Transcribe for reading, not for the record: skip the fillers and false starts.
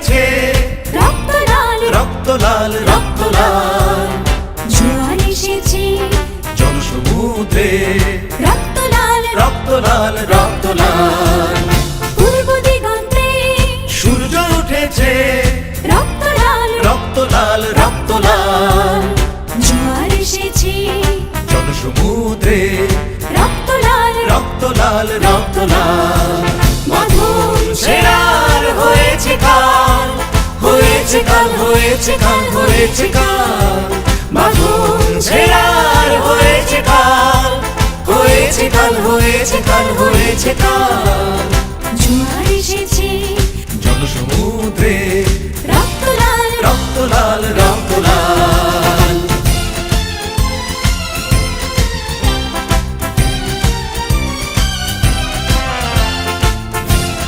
উঠেছে রক্ত লাল রক্ত লাল রক্ত লাল জোয়ার এসেছে জনসমুদ্রে রক্ত লাল রক্ত লাল রক্ত লাল পূর্ব দিগন্তে সূর্য উঠেছে রক্ত লাল রক্ত লাল রক্ত লাল জোয়ার এসেছে জনসমুদ্রে রক্ত লাল রক্ত লাল রক্ত লাল মাধুর সেরার হয়েছে কাল হয়েছে কাল হয়েছে কাল হয়েছে কাল মাধুর সেরার হয়েছে কাল হয়েছে কাল হয়েছে কাল হয়েছে কাল